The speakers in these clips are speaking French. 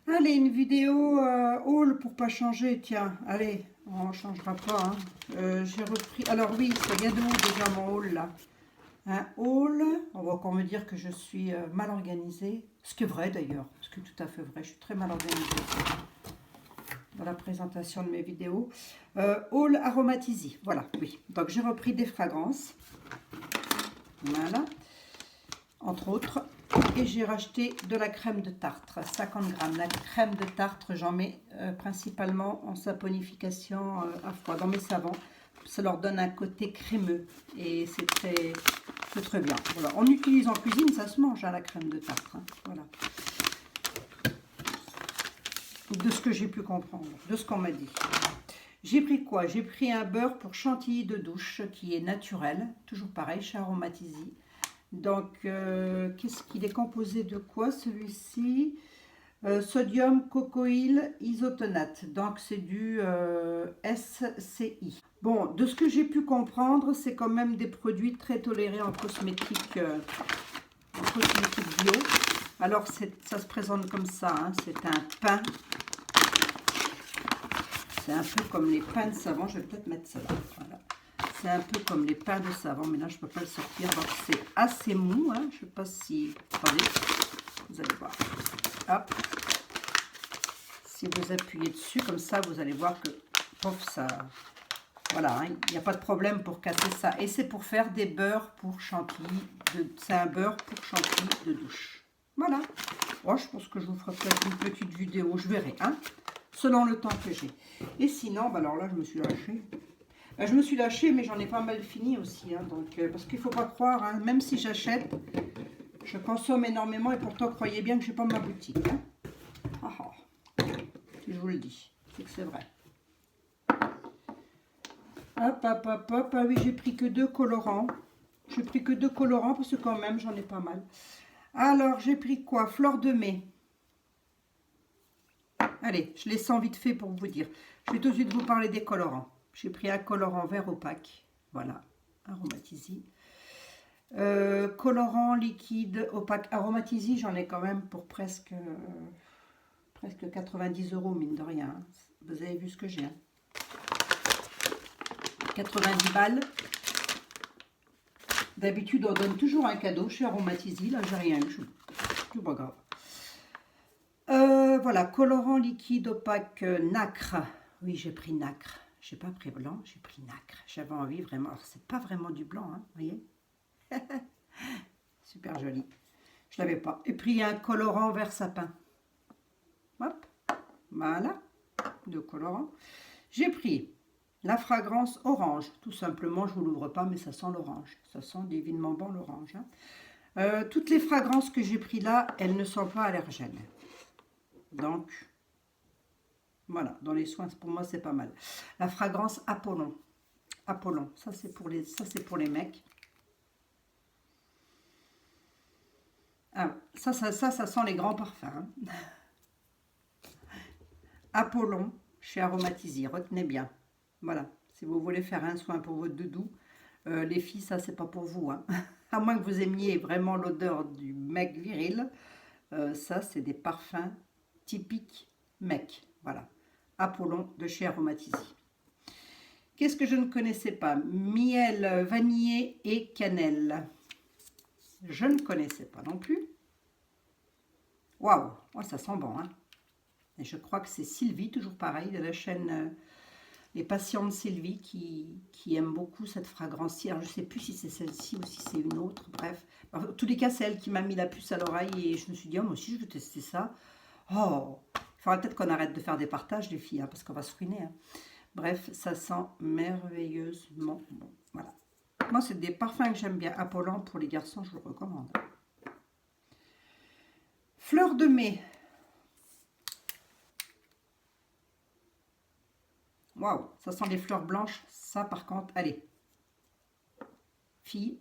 Allez, une vidéo haul pour pas changer, tiens, allez, on ne changera pas, hein. J'ai repris, alors oui, ça vient de où déjà mon haul là? Un haul, on va encore me dire que je suis mal organisée, ce qui est vrai d'ailleurs, ce qui est tout à fait vrai, je suis très mal organisée dans la présentation de mes vidéos. Haul Aromatisi, voilà, oui, donc j'ai repris des fragrances, voilà, entre autres. Et j'ai racheté de la crème de tartre, 50 grammes. La crème de tartre, j'en mets principalement en saponification à froid dans mes savons. Ça leur donne un côté crémeux et c'est très bien. Voilà. On utilise en cuisine, ça se mange la crème de tartre. Hein. Voilà. De ce que j'ai pu comprendre, de ce qu'on m'a dit. J'ai pris quoi? J'ai pris un beurre pour chantilly de douche qui est naturel, toujours pareil, chez Aromatisi. Donc, qu'est-ce qu'il est composé de quoi celui-ci? Sodium cocoïl isotonate. Donc, c'est du SCI. Bon, de ce que j'ai pu comprendre, c'est quand même des produits très tolérés en cosmétique bio. Alors, ça se présente comme ça. Hein, c'est un pain. C'est un peu comme les pains de savon. Je vais peut-être mettre ça là. Voilà. C'est un peu comme les pains de savon, mais là je ne peux pas le sortir, donc c'est assez mou, hein. Je ne sais pas si... Attendez, vous allez voir. Hop. Si vous appuyez dessus, comme ça, vous allez voir que... Pof, ça... Voilà, hein, il n'y a pas de problème pour casser ça. Et c'est pour faire des beurres pour chantilly. C'est un beurre pour chantilly de douche. Voilà. Bon, je pense que je vous ferai peut-être une petite vidéo, je verrai, hein, selon le temps que j'ai. Et sinon, bah alors là, je me suis lâchée. Je me suis lâchée, mais j'en ai pas mal fini aussi. Hein, donc, parce qu'il ne faut pas croire, hein, même si j'achète, je consomme énormément et pourtant, croyez bien que je n'ai pas ma boutique. Hein. Ah, ah. Je vous le dis, c'est que c'est vrai. Hop, hop, hop, hop. Ah oui, j'ai pris que 2 colorants. J'ai pris que 2 colorants parce que quand même, j'en ai pas mal. Alors, j'ai pris quoi? Fleur de mai. Allez, je les sens vite fait pour vous dire. Je vais tout de suite vous parler des colorants. J'ai pris un colorant vert opaque, voilà, Aromatisi. Colorant liquide opaque Aromatisi, j'en ai quand même pour presque 90 €, mine de rien. Hein. Vous avez vu ce que j'ai. Hein. 90 balles. D'habitude, on donne toujours un cadeau chez Aromatisi. Là, j'ai rien eu. C'est pas grave. Voilà, colorant liquide opaque nacre. Oui, j'ai pris nacre. J'ai pas pris blanc, j'ai pris nacre. J'avais envie vraiment. Alors, c'est pas vraiment du blanc, hein, vous voyez. Super joli. Je l'avais pas. Et puis, il y a un colorant vert sapin. Hop, voilà. 2 colorants. J'ai pris la fragrance orange. Tout simplement, je vous l'ouvre pas, mais ça sent l'orange. Ça sent divinement bon l'orange. Hein. Toutes les fragrances que j'ai pris là, elles ne sont pas allergènes. Donc, voilà, dans les soins, pour moi, c'est pas mal. La fragrance Apollon. Apollon, ça c'est pour les mecs. Ah, ça sent les grands parfums. Hein. Apollon chez Aromatisi, retenez bien. Voilà, si vous voulez faire un soin pour votre doudou, les filles, ça c'est pas pour vous. Hein. À moins que vous aimiez vraiment l'odeur du mec viril, ça c'est des parfums typiques mec. Voilà, Apollon de chez Aromatisi. Qu'est-ce que je ne connaissais pas? Miel, vanillé et cannelle. Je ne connaissais pas non plus. Waouh, oh, ça sent bon. Hein. Et je crois que c'est Sylvie, toujours pareil, de la chaîne Les Patients de Sylvie, qui aime beaucoup cette fragrance-ci. Alors, je ne sais plus si c'est celle-ci ou si c'est une autre. Bref, en tous les cas, c'est elle qui m'a mis la puce à l'oreille et je me suis dit, oh, moi aussi, je veux tester ça. Oh, il faudra peut-être qu'on arrête de faire des partages, les filles, hein, parce qu'on va se ruiner. Hein. Bref, ça sent merveilleusement bon. Voilà. Moi, c'est des parfums que j'aime bien. Apollon, pour les garçons, je le recommande. Fleur de mai. Waouh, ça sent les fleurs blanches. Ça, par contre, allez. Filles,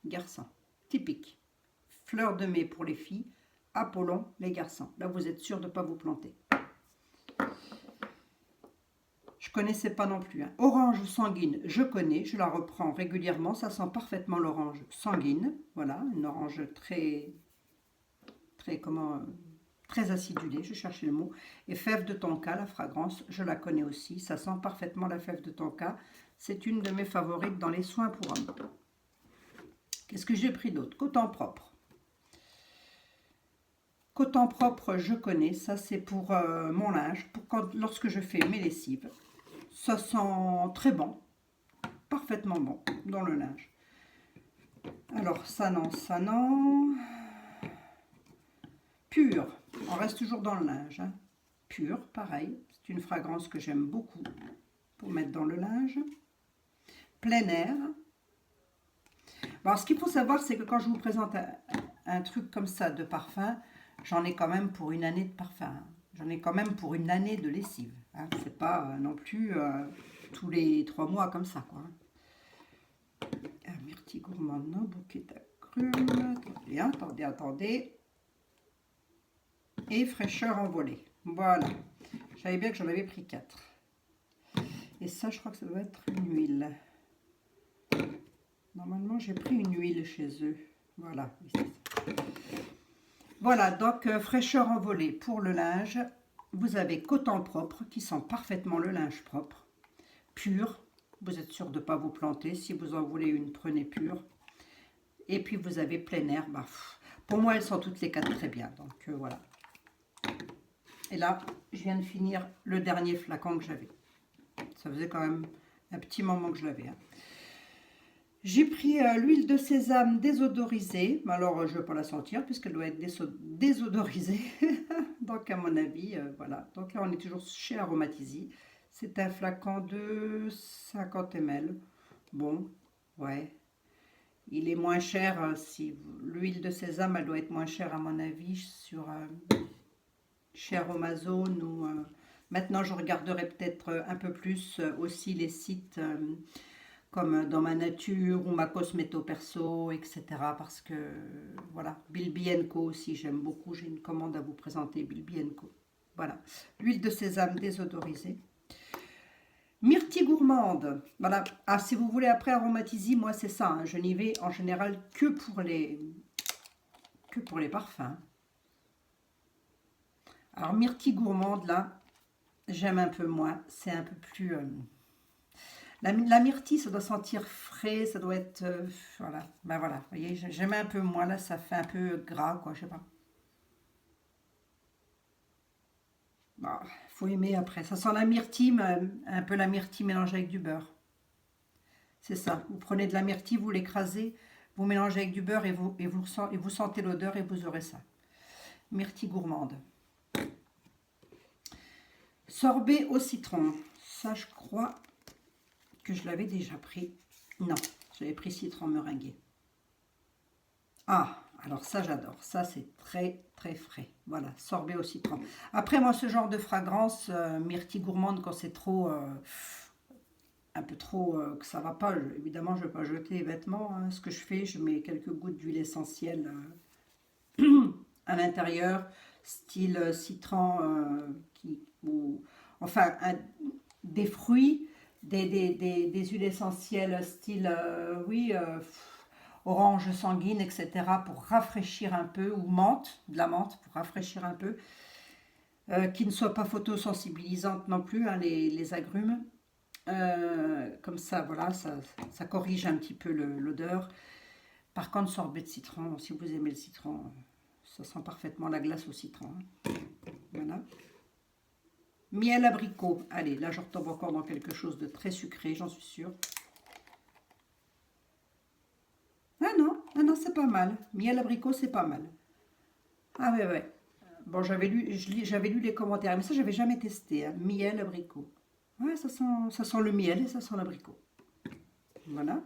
garçons. Typique. Fleur de mai pour les filles. Apollon, les garçons. Là, vous êtes sûr de ne pas vous planter. Je connaissais pas non plus. Hein. Orange sanguine, je connais, je la reprends régulièrement. Ça sent parfaitement l'orange sanguine. Voilà, une orange très acidulée, je cherchais le mot. Et fève de tonka, la fragrance, je la connais aussi. Ça sent parfaitement la fève de tonka. C'est une de mes favorites dans les soins pour hommes. Qu'est-ce que j'ai pris d'autre? Coton propre. Coton propre, je connais. Ça, c'est pour mon linge, lorsque je fais mes lessives. Ça sent très bon, parfaitement bon dans le linge. Alors, ça non. Pur, on reste toujours dans le linge. Hein. Pur, pareil, c'est une fragrance que j'aime beaucoup pour mettre dans le linge. Plein air. Alors, ce qu'il faut savoir, c'est que quand je vous présente un truc comme ça de parfum, j'en ai quand même pour une année de parfum. Hein. J'en ai quand même pour une année de lessive. Hein. C'est pas non plus tous les 3 mois comme ça, quoi. Myrtille gourmande, non, bouquet d'agrumes. Attendez. Et fraîcheur envolée. Voilà. Je savais bien que j'en avais pris 4. Et ça, je crois que ça doit être une huile. Normalement, j'ai pris une huile chez eux. Voilà. Voilà, donc fraîcheur envolée pour le linge. Vous avez coton propre qui sent parfaitement le linge propre. Pur. Vous êtes sûr de ne pas vous planter. Si vous en voulez une, prenez pure. Et puis vous avez plein air. Bah, pour moi, elles sont toutes les 4 très bien. Donc voilà. Et là, je viens de finir le dernier flacon que j'avais. Ça faisait quand même un petit moment que je l'avais. Hein. J'ai pris l'huile de sésame désodorisée. Alors, je ne vais pas la sentir puisqu'elle doit être désodorisée. Donc, à mon avis, voilà. Donc là, on est toujours chez Aromatisi. C'est un flacon de 50 ml. Bon, ouais. Il est moins cher. Si l'huile de sésame, elle doit être moins chère à mon avis sur chez Amazon. Ou, maintenant, je regarderai peut-être un peu plus aussi les sites comme Dans ma nature ou ma Cosmeto Perso, etc. Parce que, voilà, Bilby & Co aussi, j'aime beaucoup. J'ai une commande à vous présenter, Bilby & Co. Voilà, l'huile de sésame désodorisée. Myrtille gourmande, voilà. Ah, si vous voulez après Aromatisi, moi c'est ça, hein. Je n'y vais en général que pour les parfums. Alors myrtille gourmande, là, j'aime un peu moins, c'est un peu plus... La myrtille, ça doit sentir frais, ça doit être... voilà, ben voilà, vous voyez, j'aime un peu moins, là, ça fait un peu gras, quoi, je sais pas. Bon, faut aimer après. Ça sent la myrtille, mais un peu la myrtille mélangée avec du beurre. C'est ça. Vous prenez de la myrtille, vous l'écrasez, vous mélangez avec du beurre et vous sentez l'odeur et vous aurez ça. Myrtille gourmande. Sorbet au citron. Ça, je crois que je l'avais déjà pris. Non, j'avais pris citron meringué. Ah, alors ça, j'adore. Ça, c'est très, très frais. Voilà, sorbet au citron. Après, moi, ce genre de fragrance, myrtille gourmande, quand c'est trop... un peu trop, que ça va pas, évidemment, je ne vais pas jeter les vêtements. Hein. Ce que je fais, je mets quelques gouttes d'huile essentielle à l'intérieur, style citron, enfin, des fruits, des huiles essentielles, style, orange sanguine, etc., pour rafraîchir un peu, ou menthe, de la menthe, pour rafraîchir un peu, qui ne soit pas photosensibilisante non plus, hein, les agrumes. Comme ça, voilà, ça corrige un petit peu l'odeur. Par contre, sorbet de citron, si vous aimez le citron, ça sent parfaitement la glace au citron. Hein. Voilà. Miel abricot. Allez, là, je retombe encore dans quelque chose de très sucré, j'en suis sûre. Ah non, c'est pas mal. Miel abricot, c'est pas mal. Ah ouais. Bon, j'avais lu les commentaires, mais ça, j'avais jamais testé. Hein. Miel abricot. Ouais, ça sent le miel et ça sent l'abricot. Voilà.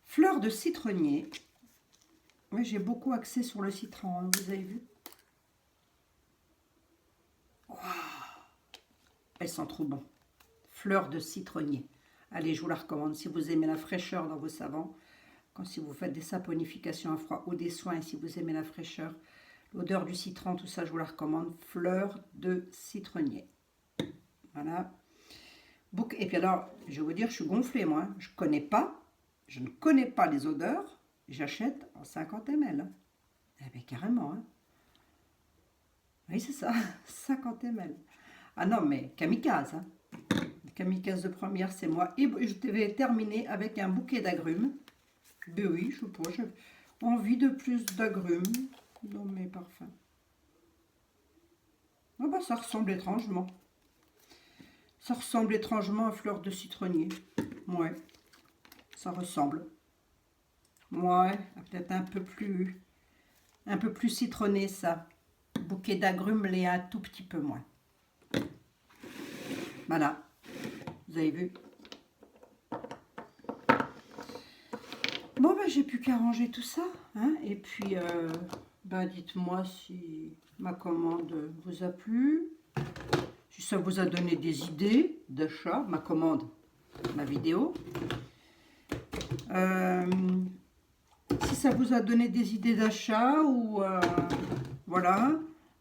Fleur de citronnier. Oui, j'ai beaucoup axé sur le citron, hein, vous avez vu. Wow. Elles sont trop bonnes. Fleur de citronnier. Allez, je vous la recommande. Si vous aimez la fraîcheur dans vos savons, si vous faites des saponifications à froid ou des soins, et si vous aimez la fraîcheur, l'odeur du citron, tout ça, je vous la recommande. Fleur de citronnier. Voilà. Et puis alors, je vais vous dire, je suis gonflée, moi. Hein. Je ne connais pas les odeurs. J'achète en 50 ml. Hein. Eh bien, carrément. Hein. Oui, c'est ça, 50 ml. Ah non, mais kamikaze. Hein. Kamikaze de première, c'est moi. Et je vais terminer avec un bouquet d'agrumes. Ben oui, je sais pas, j'ai envie de plus d'agrumes dans mes parfums. Ah bah, ça ressemble étrangement. Ça ressemble étrangement à fleur de citronnier. Ouais, ça ressemble. Ouais, peut-être un peu plus citronné ça. Bouquet d'agrumes, l'est un tout petit peu moins. Voilà, vous avez vu. Bon, ben, j'ai plus qu'à ranger tout ça. Hein, et puis, ben, dites-moi si ma commande vous a plu. Si ça vous a donné des idées d'achat, ma commande, ma vidéo. Si ça vous a donné des idées d'achat ou voilà.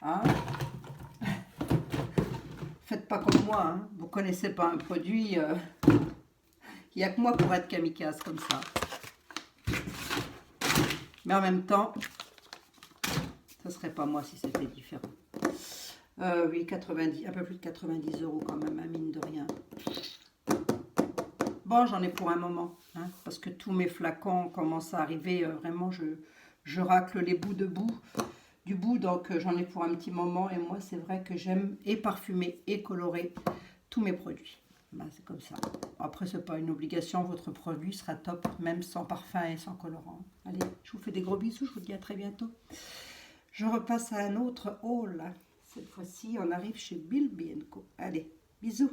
Hein. Faites pas comme moi. Hein. Vous connaissez pas un produit. Il n'y a que moi pour être kamikaze comme ça. Mais en même temps, ça serait pas moi si c'était différent. Oui, 90, un peu plus de 90 € quand même, hein, mine de rien. Bon, j'en ai pour un moment, hein, parce que tous mes flacons commencent à arriver. Vraiment, je racle les bouts du bout, donc j'en ai pour un petit moment. Et moi, c'est vrai que j'aime et parfumer et colorer tous mes produits. Ben, c'est comme ça. Après, c'est pas une obligation, votre produit sera top, même sans parfum et sans colorant. Allez, je vous fais des gros bisous, je vous dis à très bientôt. Je repasse à un autre haul. Cette fois-ci, on arrive chez Bilby & Co. Allez, bisous.